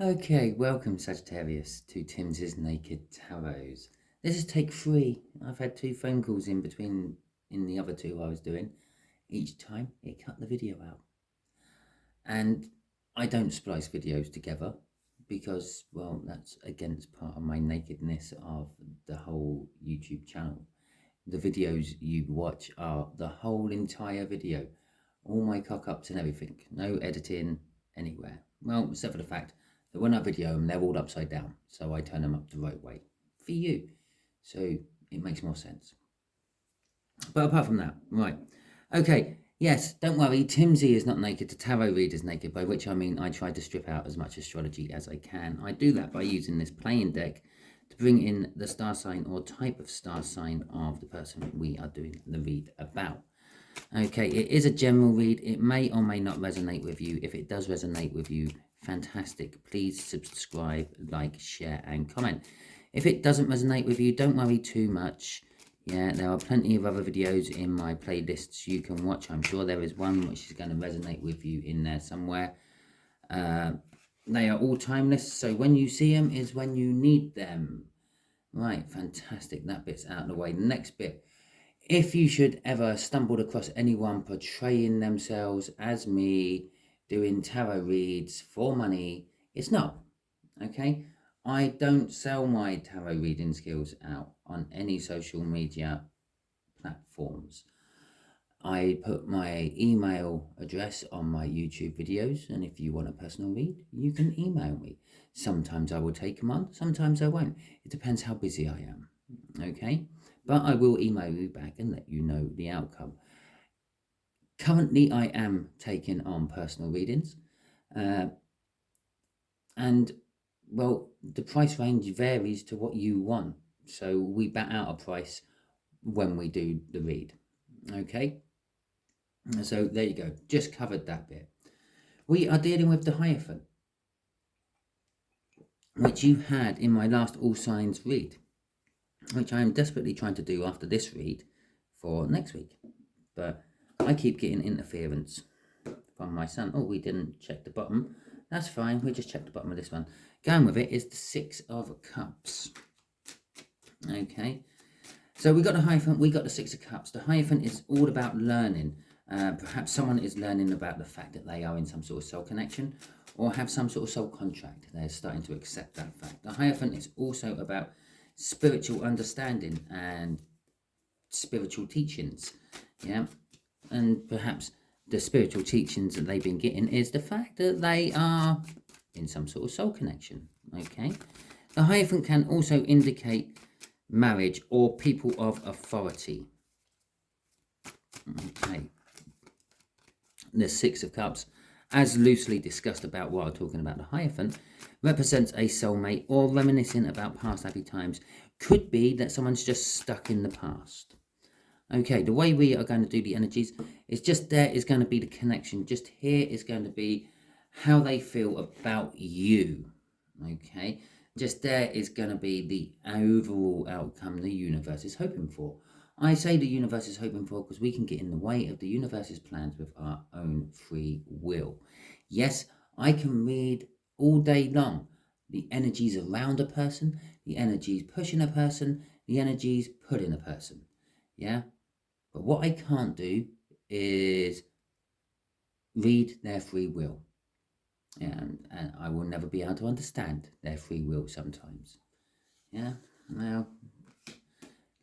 Okay, welcome Sagittarius to Timsy Naked Tarots. This is take 3. I've had 2 phone calls in between in the other 2 I was doing. Each time it cut the video out. And I don't splice videos together because, well, that's against part of my nakedness of the whole YouTube channel. The videos you watch are the whole entire video. All my cock-ups and everything. No editing anywhere. Well, except for the fact that when I video them, they're all upside down. So I turn them up the right way for you. So it makes more sense. But apart from that, right. Okay, yes, don't worry. Timsy is not naked. The tarot reader's naked, by which I mean I try to strip out as much astrology as I can. I do that by using this playing deck to bring in the star sign or type of star sign of the person we are doing the read about. Okay, it is a general read. It may or may not resonate with you. If it does resonate with you, fantastic. Please subscribe, like, share, and comment. If it doesn't resonate with you, don't worry too much. Yeah, there are plenty of other videos in my playlists you can watch. I'm sure there is one which is going to resonate with you in there somewhere. They are all timeless, so when you see them is when you need them. Right, fantastic. That bit's out of the way. The next bit. If you should ever stumble across anyone portraying themselves as me, doing tarot reads for money, it's not, okay? I don't sell my tarot reading skills out on any social media platforms. I put my email address on my YouTube videos, and if you want a personal read, you can email me. Sometimes I will take them on, sometimes I won't. It depends how busy I am, okay? But I will email you back and let you know the outcome. Currently, I am taking on personal readings, and well, the price range varies to what you want. So we bat out a price when we do the read, okay? So there you go, just covered that bit. We are dealing with the Hierophant, which you had in my last All Signs read, which I am desperately trying to do after this read for next week. But I keep getting interference from my son. Oh, we didn't check the bottom. That's fine. We just checked the bottom of this one. Going with it is the 6 of Cups. Okay. So we got the Hierophant, we got the 6 of Cups. The Hierophant is all about learning. Perhaps someone is learning about the fact that they are in some sort of soul connection or have some sort of soul contract. They're starting to accept that fact. The Hierophant is also about spiritual understanding and spiritual teachings. Yeah. And perhaps the spiritual teachings that they've been getting is the fact that they are in some sort of soul connection. Okay. The Hierophant can also indicate marriage or people of authority. Okay. The 6 of Cups, as loosely discussed about while talking about the Hierophant, represents a soulmate or reminiscing about past happy times. Could be that someone's just stuck in the past. Okay, the way we are going to do the energies is just there is going to be the connection. Just here is going to be how they feel about you. Okay, just there is going to be the overall outcome the universe is hoping for. I say the universe is hoping for because we can get in the way of the universe's plans with our own free will. Yes, I can read all day long the energies around a person, the energies pushing a person, the energies putting a person. Yeah, but what I can't do is read their free will. And I will never be able to understand their free will sometimes. Yeah, now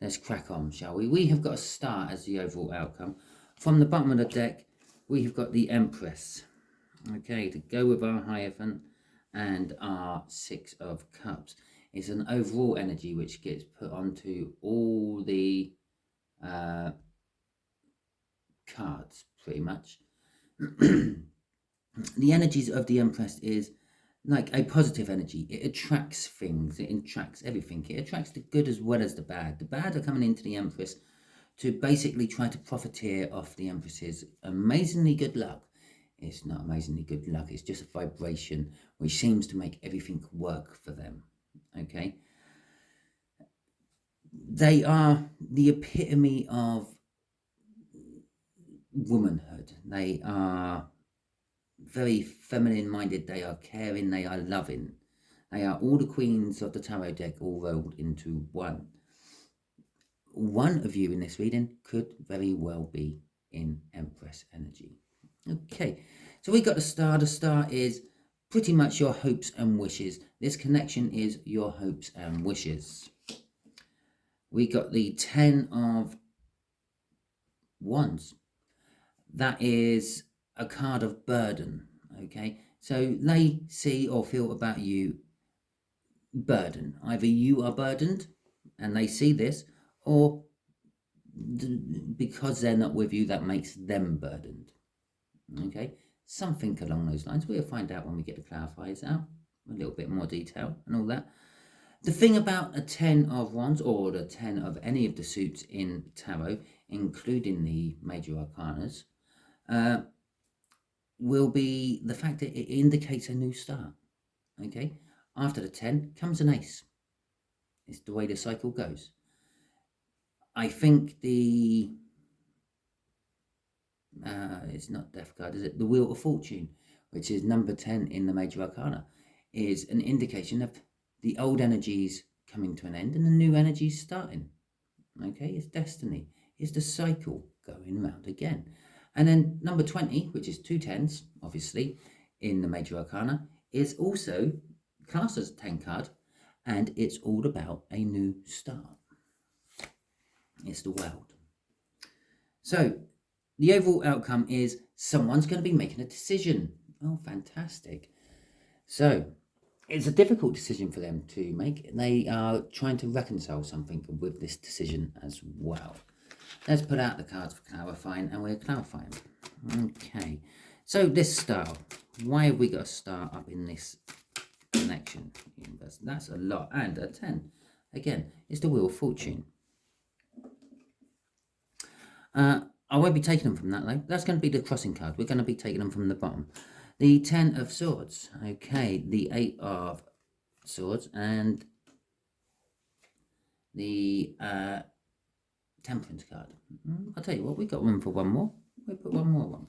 let's crack on, shall we? We have got a star as the overall outcome. From the bottom of the deck, we have got the Empress. Okay, to go with our Hierophant and our 6 of Cups. It's an overall energy which gets put onto all the cards, pretty much. The energies of the Empress is like a positive energy. It attracts things. It attracts everything. It attracts the good as well as the bad. The bad are coming into the Empress to basically try to profiteer off the Empress's amazingly good luck. It's not amazingly good luck. It's just a vibration which seems to make everything work for them. Okay. They are the epitome of womanhood. They are very feminine minded, they are caring, they are loving. They are all the queens of the tarot deck all rolled into one. One of you in this reading could very well be in Empress energy. Okay, so we got the star. The star is pretty much your hopes and wishes. This connection is your hopes and wishes. We got the 10 of Wands. That is a card of burden. Okay, so they see or feel about you burden. Either you are burdened and they see this, or because they're not with you, that makes them burdened. Okay, something along those lines. We'll find out when we get the clarifiers out, a little bit more detail and all that. The thing about a 10 of Wands, or the 10 of any of the suits in tarot, including the major arcanas, will be the fact that it indicates a new start. Okay, after the 10 comes an ace. It's the way the cycle goes. I think the it's not Death card, is it? The Wheel of Fortune, which is number 10 in the major arcana, is an indication of the old energies coming to an end and the new energies starting. Okay, it's destiny. It's the cycle going round again. And then number 20, which is 2 10s, obviously, in the major arcana, is also classed as a 10 card, and it's all about a new start. It's the world. So the overall outcome is someone's going to be making a decision. Oh, fantastic. So it's a difficult decision for them to make. They are trying to reconcile something with this decision as well. Let's put out the cards for clarifying, and we're clarifying. Okay, so this star, why have we got a star up in this connection? That's a lot, and a 10. Again, it's the Wheel of Fortune. I won't be taking them from that though. That's going to be the crossing card. We're going to be taking them from the bottom. The 10 of Swords. Okay, the 8 of Swords and the Temperance card. I'll tell you what, we've got room for one more. We'll put one more on.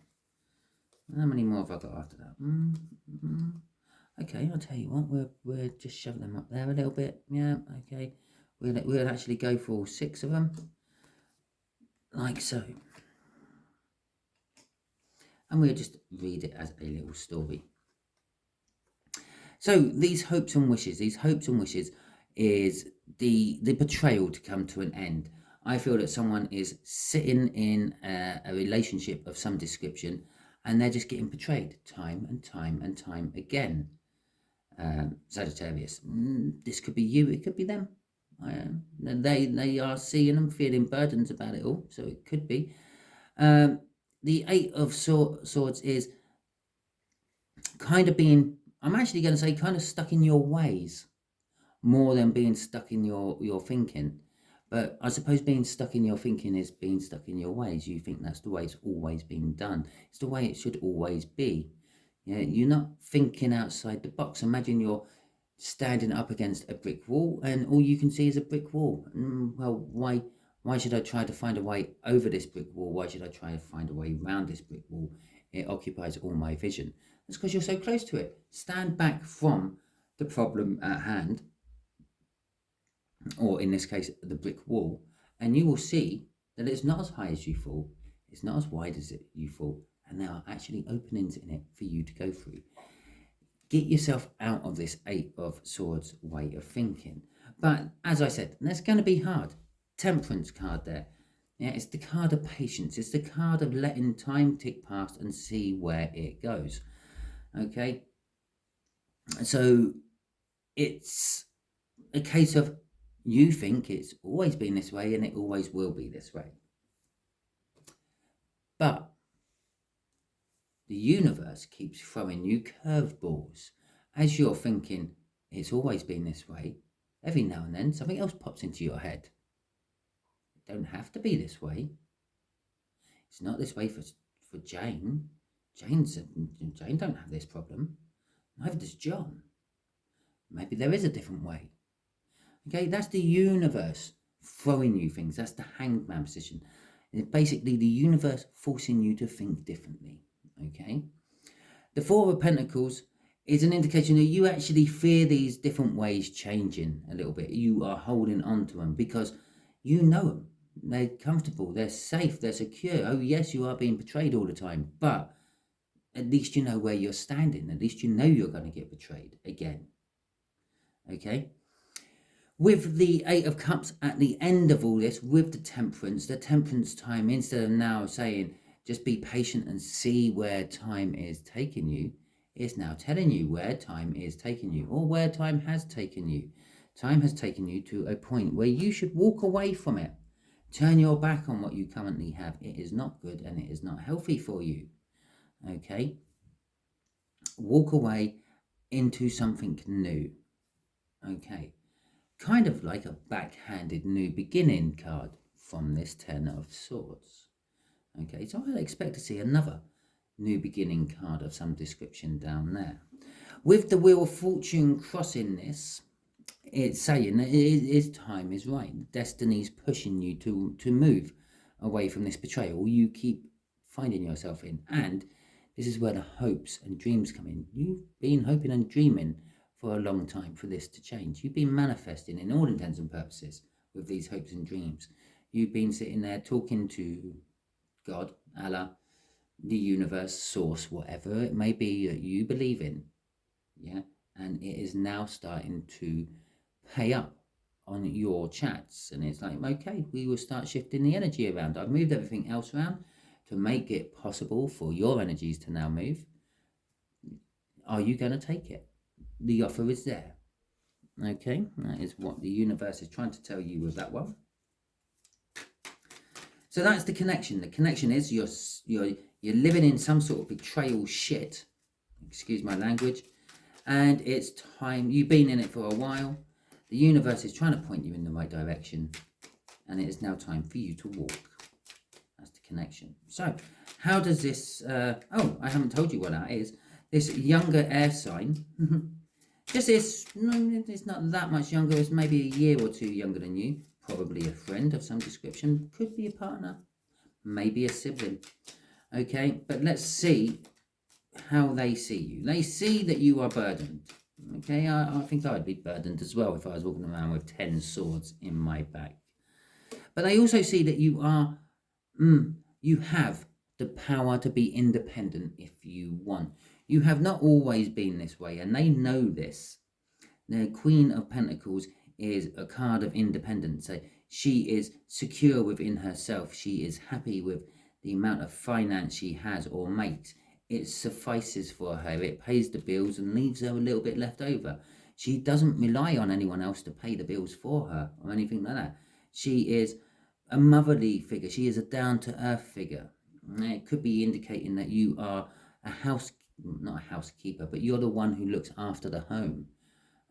How many more have I got after that? Okay, I'll tell you what, we'll just shove them up there a little bit. Yeah, okay. We'll actually go for all 6 of them. Like so. And we'll just read it as a little story. So these hopes and wishes is the betrayal to come to an end. I feel that someone is sitting in a relationship of some description and they're just getting betrayed time and time and time again. Sagittarius, this could be you, it could be them. They are seeing and feeling burdens about it all, so it could be. The 8 of Swords is kind of being, I'm actually going to say, kind of stuck in your ways more than being stuck in your thinking. But I suppose being stuck in your thinking is being stuck in your ways. You think that's the way it's always been done. It's the way it should always be. Yeah, you're not thinking outside the box. Imagine you're standing up against a brick wall and all you can see is a brick wall. Well, why should I try to find a way over this brick wall? Why should I try to find a way around this brick wall? It occupies all my vision. That's because you're so close to it. Stand back from the problem at hand, or in this case, the brick wall, and you will see that it's not as high as you thought, it's not as wide as you thought, and there are actually openings in it for you to go through. Get yourself out of this 8 of Swords way of thinking. But as I said, that's going to be hard. Temperance card there. Yeah, it's the card of patience. It's the card of letting time tick past and see where it goes. Okay. So it's a case of you think it's always been this way and it always will be this way. But the universe keeps throwing you curveballs. As you're thinking it's always been this way, every now and then something else pops into your head. It don't have to be this way. It's not this way for Jane. Jane don't have this problem. Neither does John. Maybe there is a different way. Okay, that's the universe throwing you things. That's the hangman position. It's basically the universe forcing you to think differently. Okay, The Four of Pentacles is an indication that you actually fear these different ways changing a little bit. You are holding on to them because you know them. They're comfortable, they're safe, they're secure. Oh yes, you are being betrayed all the time, but at least you know where you're standing. At least you know you're going to get betrayed again. Okay? With the Eight of Cups at the end of all this, with the temperance time, instead of now saying, just be patient and see where time is taking you, is now telling you where time is taking you, or where time has taken you. Time has taken you to a point where you should walk away from it. Turn your back on what you currently have. It is not good and it is not healthy for you. Okay? Walk away into something new. Okay? Kind of like a backhanded new beginning card from this Ten of Swords. Okay, so I'd expect to see another new beginning card of some description down there. With the Wheel of Fortune crossing this, it's saying that time is right. Destiny's pushing you to move away from this betrayal you keep finding yourself in. And this is where the hopes and dreams come in. You've been hoping and dreaming for a long time for this to change. You've been manifesting in all intents and purposes with these hopes and dreams. You've been sitting there talking to God, Allah, the universe, source, whatever it may be that you believe in. Yeah, and it is now starting to pay up on your chats, and it's like, okay, we will start shifting the energy around. I've moved everything else around to make it possible for your energies to now move. Are you going to take it? The offer is there. Okay, that is what the universe is trying to tell you with that one. So that's the connection. The connection is you're living in some sort of betrayal shit, excuse my language, and it's time. You've been in it for a while. The universe is trying to point you in the right direction, and it is now time for you to walk. That's the connection. So how does this, oh, I haven't told you what that is. This younger air sign, just is, it's not that much younger, it's maybe a year or two younger than you, probably a friend of some description, could be a partner, maybe a sibling. Okay, but let's see how they see you. They see that you are burdened. Okay, I think I'd be burdened as well if I was walking around with 10 swords in my back. But they also see that you are, you have the power to be independent if you want. You have not always been this way, and they know this. The Queen of Pentacles is a card of independence. So she is secure within herself. She is happy with the amount of finance she has or makes. It suffices for her. It pays the bills and leaves her a little bit left over. She doesn't rely on anyone else to pay the bills for her or anything like that. She is a motherly figure. She is a down-to-earth figure. It could be indicating that you are not a housekeeper, but you're the one who looks after the home.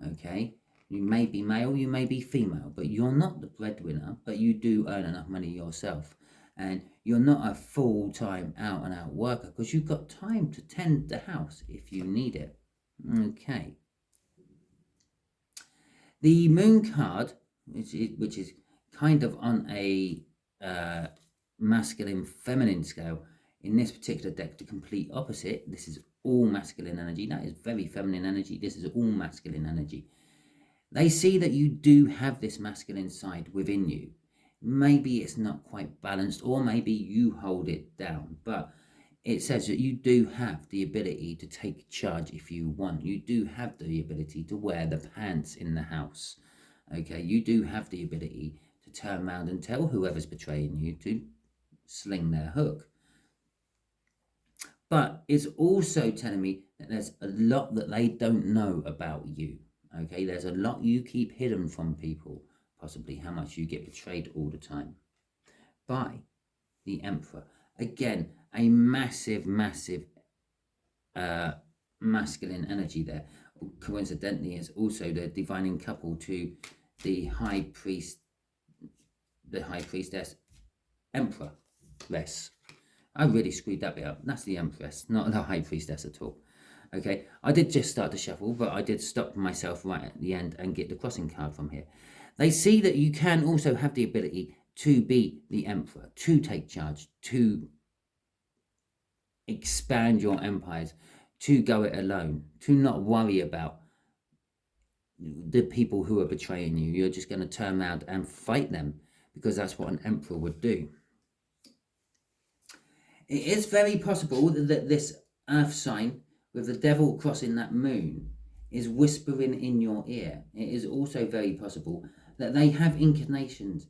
Okay? You may be male, you may be female, but you're not the breadwinner, but you do earn enough money yourself. And you're not a full-time out-and-out worker because you've got time to tend the house if you need it. Okay. The Moon card, which is kind of on a masculine-feminine scale, in this particular deck, the complete opposite. This is all masculine energy. That is very feminine energy. This is all masculine energy. They see that you do have this masculine side within you. Maybe it's not quite balanced, or maybe you hold it down, but it says that you do have the ability to take charge if you want. You do have the ability to wear the pants in the house. Okay, you do have the ability to turn around and tell whoever's betraying you to sling their hook. But it's also telling me that there's a lot that they don't know about you. Okay, there's a lot you keep hidden from people. Possibly how much you get betrayed all the time by the Emperor. Again, a massive, massive masculine energy there. Coincidentally, is also the divining couple to the High Priest, the High Priestess, Empress. I really screwed that bit up. That's the Empress, not the High Priestess at all. Okay, I did just start to shuffle, but I did stop myself right at the end and get the crossing card from here. They see that you can also have the ability to be the Emperor, to take charge, to expand your empires, to go it alone, to not worry about the people who are betraying you. You're just going to turn around and fight them, because that's what an emperor would do. It is very possible that this earth sign with the devil crossing that moon is whispering in your ear. It is also very possible that they have inclinations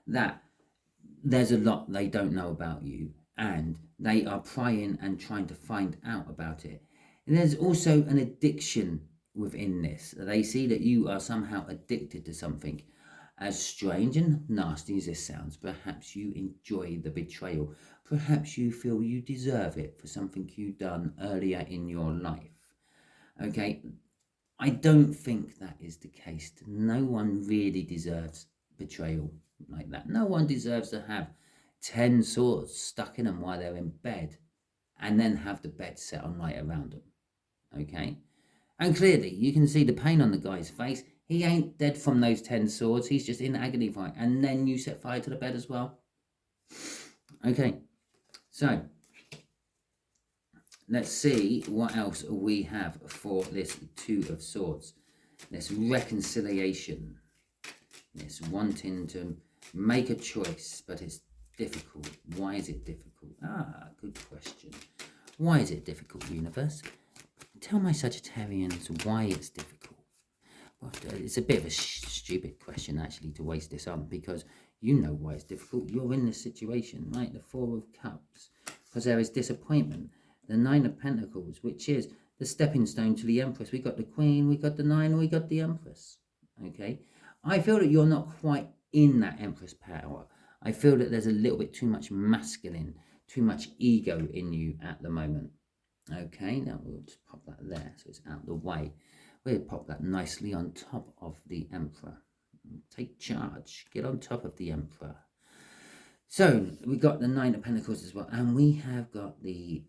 that there's a lot they don't know about you, and they are prying and trying to find out about it. And there's also an addiction within this. They see that you are somehow addicted to something. As strange and nasty as this sounds, perhaps you enjoy the betrayal. Perhaps you feel you deserve it for something you've done earlier in your life. Okay, I don't think that is the case. No one really deserves betrayal like that. No one deserves to have 10 swords stuck in them while they're in bed and then have the bed set on light around them. Okay, and clearly you can see the pain on the guy's face. He ain't dead from those 10 swords. He's just in agony fight. And then you set fire to the bed as well. Okay, so let's see what else we have for this Two of Swords. This reconciliation. This wanting to make a choice, but it's difficult. Why is it difficult? Good question. Why is it difficult, universe? Tell my Sagittarians why it's difficult. It's a bit of a stupid question, actually, to waste this on, because you know why it's difficult. You're in this situation, right? The Four of Cups, because there is disappointment. The Nine of Pentacles, which is the stepping stone to the Empress. We got the Queen, we got the Nine, we got the Empress. Okay, I feel that you're not quite in that Empress power. I feel that there's a little bit too much masculine, too much ego in you at the moment. Okay, now we'll just pop that there so it's out of the way. We'll pop that nicely on top of the Emperor. Take charge. Get on top of the Emperor. So we got the Nine of Pentacles as well. And we have got the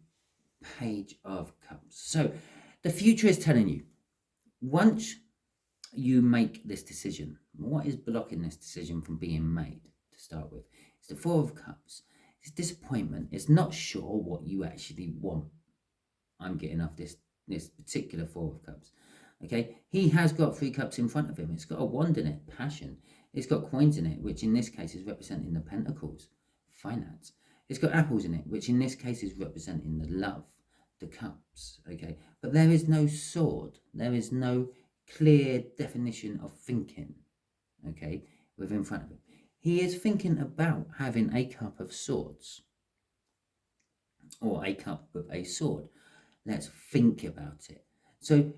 Page of Cups. So the future is telling you, once you make this decision, what is blocking this decision from being made to start with? It's the Four of Cups. It's disappointment. It's not sure what you actually want. I'm getting off this particular Four of Cups. Okay, he has got 3 cups in front of him. It's got a wand in it, passion. It's got coins in it, which in this case is representing the pentacles, finance. It's got apples in it, which in this case is representing the love, the cups. Okay, but there is no sword. There is no clear definition of thinking. Okay, within front of him. He is thinking about having a cup of swords, or a cup with a sword. Let's think about it. So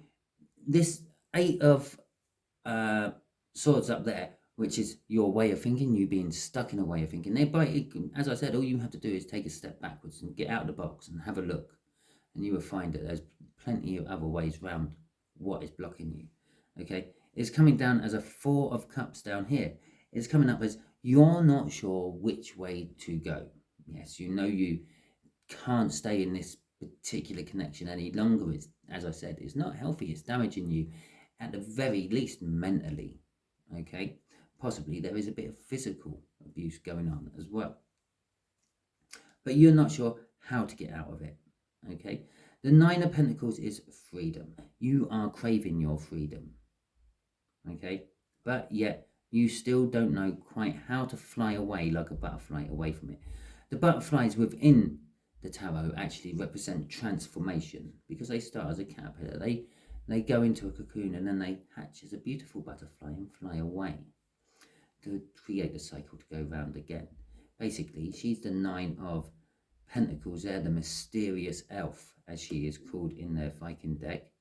this 8 of swords up there, which is your way of thinking, you being stuck in a way of thinking. As I said, all you have to do is take a step backwards and get out of the box and have a look, and you will find that there's plenty of other ways around what is blocking you. Okay, it's coming down as a 4 of Cups down here. It's coming up as you're not sure which way to go. Yes, you know you can't stay in this particular connection any longer. It's, as I said, it's not healthy. It's damaging you, at the very least mentally. Okay, possibly there is a bit of physical abuse going on as well, but you're not sure how to get out of it. Okay, the Nine of Pentacles is freedom. You are craving your freedom. Okay, but yet you still don't know quite how to fly away like a butterfly away from it. The butterflies within the tarot actually represent transformation, because they start as a caterpillar, they go into a cocoon, and then they hatch as a beautiful butterfly and fly away to create the cycle to go round again. Basically, she's the Nine of Pentacles there, the mysterious elf, as she is called in the Viking deck.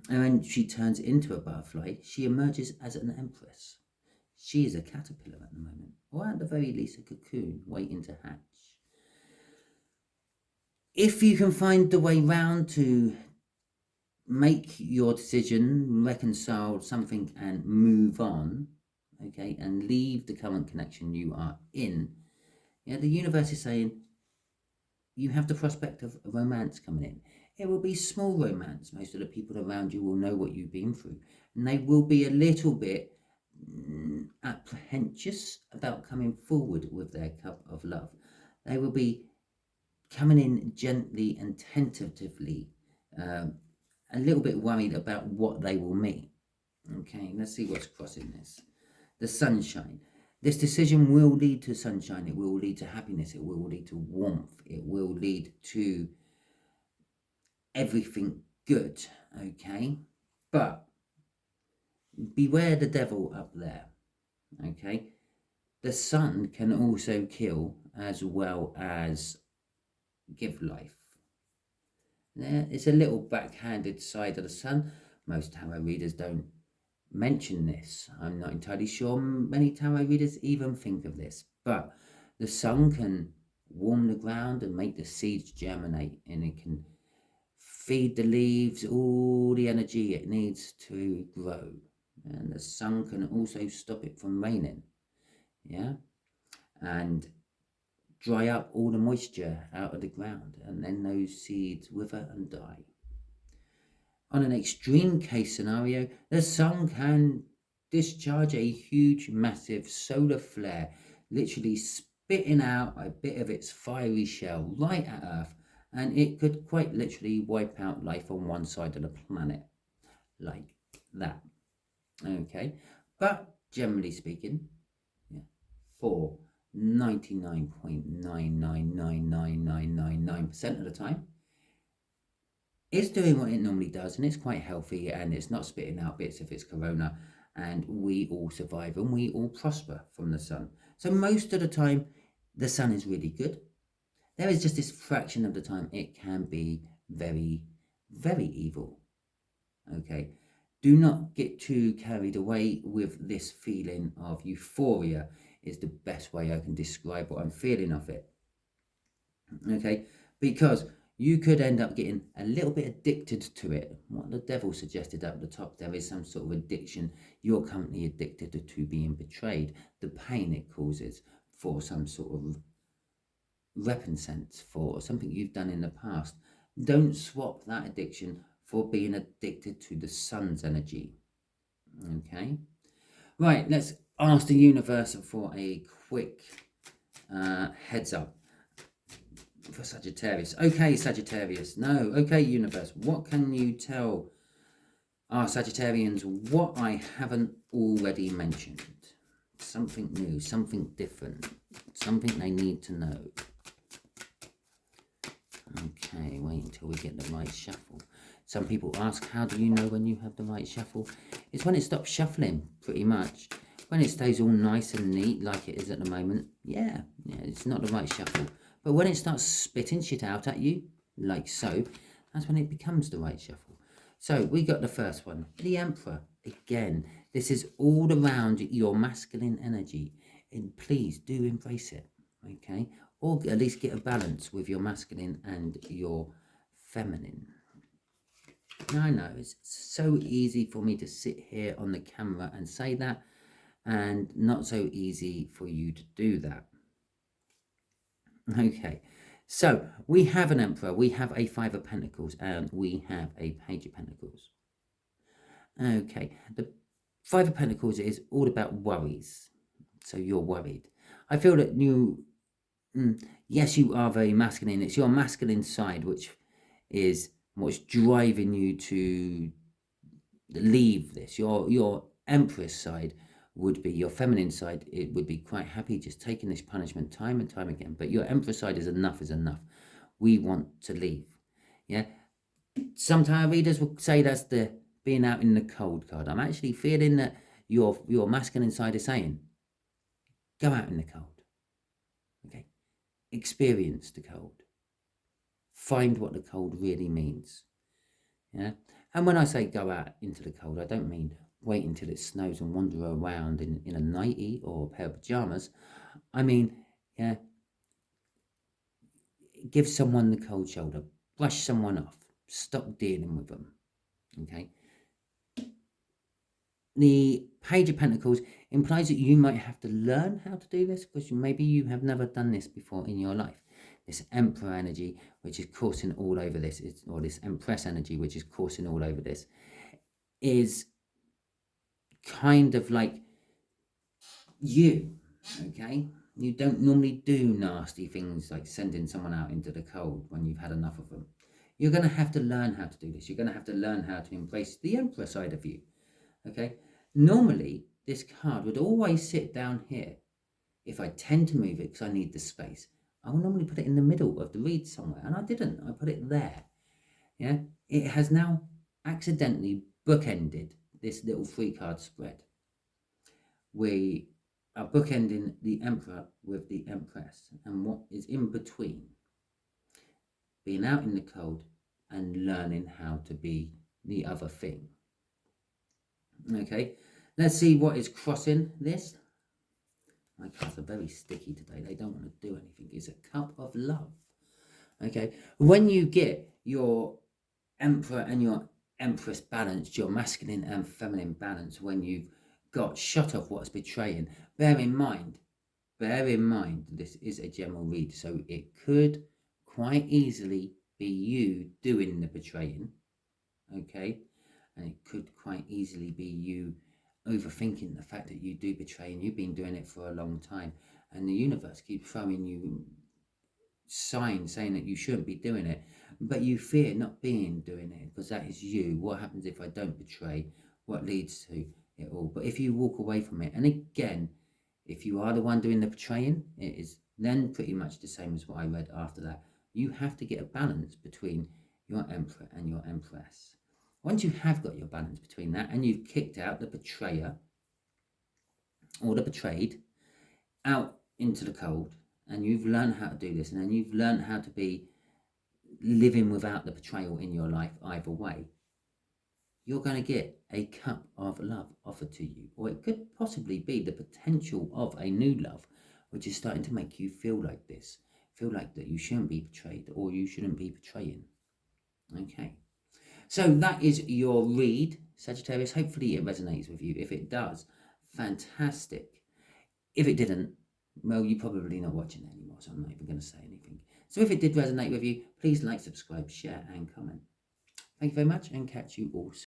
And when she turns into a butterfly, she emerges as an empress. She is a caterpillar at the moment, or at the very least a cocoon waiting to hatch. If you can find the way round to make your decision, reconcile something and move on, okay, and leave the current connection you are in, the universe is saying you have the prospect of romance coming in. It will be small romance. Most of the people around you will know what you've been through, and they will be a little bit apprehensive about coming forward with their cup of love. They will be coming in gently and tentatively, a little bit worried about what they will meet. Okay, let's see what's crossing this. The sunshine. This decision will lead to sunshine. It will lead to happiness. It will lead to warmth. It will lead to everything good. Okay, but beware the devil up there. Okay, the sun can also kill as well as give life. There is a little backhanded side of the sun. Most tarot readers don't mention this. I'm not entirely sure many tarot readers even think of this, but the sun can warm the ground and make the seeds germinate, and it can feed the leaves all the energy it needs to grow. And the sun can also stop it from raining, yeah, and dry up all the moisture out of the ground, and then those seeds wither and die. On an extreme case scenario, the sun can discharge a huge, massive solar flare, literally spitting out a bit of its fiery shell right at Earth, and it could quite literally wipe out life on one side of the planet, like that. Okay, but generally speaking, yeah, for 99.9999999% of the time, it's doing what it normally does, and it's quite healthy, and it's not spitting out bits of its corona, and we all survive and we all prosper from the sun. So most of the time, the sun is really good. There is just this fraction of the time it can be very, very evil. Okay, do not get too carried away with this feeling of euphoria is the best way I can describe what I'm feeling of it. Okay, because you could end up getting a little bit addicted to it. What the devil suggested up the top, there is some sort of addiction. You're currently addicted to being betrayed, the pain it causes for some sort of recompense for something you've done in the past. Don't swap that addiction for being addicted to the sun's energy. Okay, right, let's ask the universe for a quick heads up for Sagittarius. Okay, Sagittarius. No. Okay, universe. What can you tell our Sagittarians what I haven't already mentioned? Something new, something different, something they need to know. Okay, wait until we get the right shuffle. Some people ask, how do you know when you have the right shuffle? It's when it stops shuffling, pretty much. When it stays all nice and neat like it is at the moment, yeah, it's not the right shuffle. But when it starts spitting shit out at you, like so, that's when it becomes the right shuffle. So we got the first one, the Emperor. Again, this is all around your masculine energy, and please do embrace it, okay? Or at least get a balance with your masculine and your feminine. Now, I know it's so easy for me to sit here on the camera and say that, and not so easy for you to do that. Okay, so we have an Emperor, we have a Five of Pentacles, and we have a Page of Pentacles. Okay, the Five of Pentacles is all about worries. So you're worried. I feel that you, yes, you are very masculine. It's your masculine side which is what's driving you to leave this. Your Empress side would be, your feminine side, it would be quite happy just taking this punishment time and time again. But your Empress side is enough is enough. We want to leave. Yeah. Some tarot readers will say that's the being out in the cold card. I'm actually feeling that your masculine side is saying, go out in the cold. Okay. Experience the cold. Find what the cold really means. Yeah. And when I say go out into the cold, I don't mean wait until it snows and wander around in a nightie or a pair of pajamas. I mean, yeah, give someone the cold shoulder, brush someone off, stop dealing with them. Okay. The Page of Pentacles implies that you might have to learn how to do this because maybe you have never done this before in your life. This Emperor energy, which is coursing all over this, or this Empress energy, which is coursing all over this, is kind of like you, okay? You don't normally do nasty things like sending someone out into the cold when you've had enough of them. You're going to have to learn how to do this. You're going to have to learn how to embrace the Emperor side of you. Okay? Normally, this card would always sit down here. If I tend to move it because I need the space, I will normally put it in the middle of the read somewhere, and I didn't. I put it there. Yeah? It has now accidentally bookended this little 3-card spread. We are bookending the Emperor with the Empress, and what is in between being out in the cold and learning how to be the other thing. Okay, let's see what is crossing this. My cards are very sticky today. They don't want to do anything. It's a cup of love. Okay, when you get your Emperor and your Empress balanced, your masculine and feminine balance, when you've got shut off what's betraying, bear in mind, this is a general read, so it could quite easily be you doing the betraying, okay? And it could quite easily be you overthinking the fact that you do betray, and you've been doing it for a long time, and the universe keeps throwing you signs saying that you shouldn't be doing it, but you fear not doing it because that is you. What happens if I don't betray? What leads to it all? But if you walk away from it, and again, if you are the one doing the betraying, it is then pretty much the same as what I read after that. You have to get a balance between your Emperor and your Empress. Once you have got your balance between that, and you've kicked out the betrayer or the betrayed out into the cold, and you've learned how to do this, and then you've learned how to be living without the betrayal in your life either way, you're going to get a cup of love offered to you, or it could possibly be the potential of a new love, which is starting to make you feel like this, feel like that you shouldn't be betrayed, or you shouldn't be betraying. Okay, so that is your read, Sagittarius. Hopefully it resonates with you. If it does, fantastic. If it didn't, well, you're probably not watching it anymore, so I'm not even going to say anything. So if it did resonate with you, please like, subscribe, share, and comment. Thank you very much, and catch you all soon.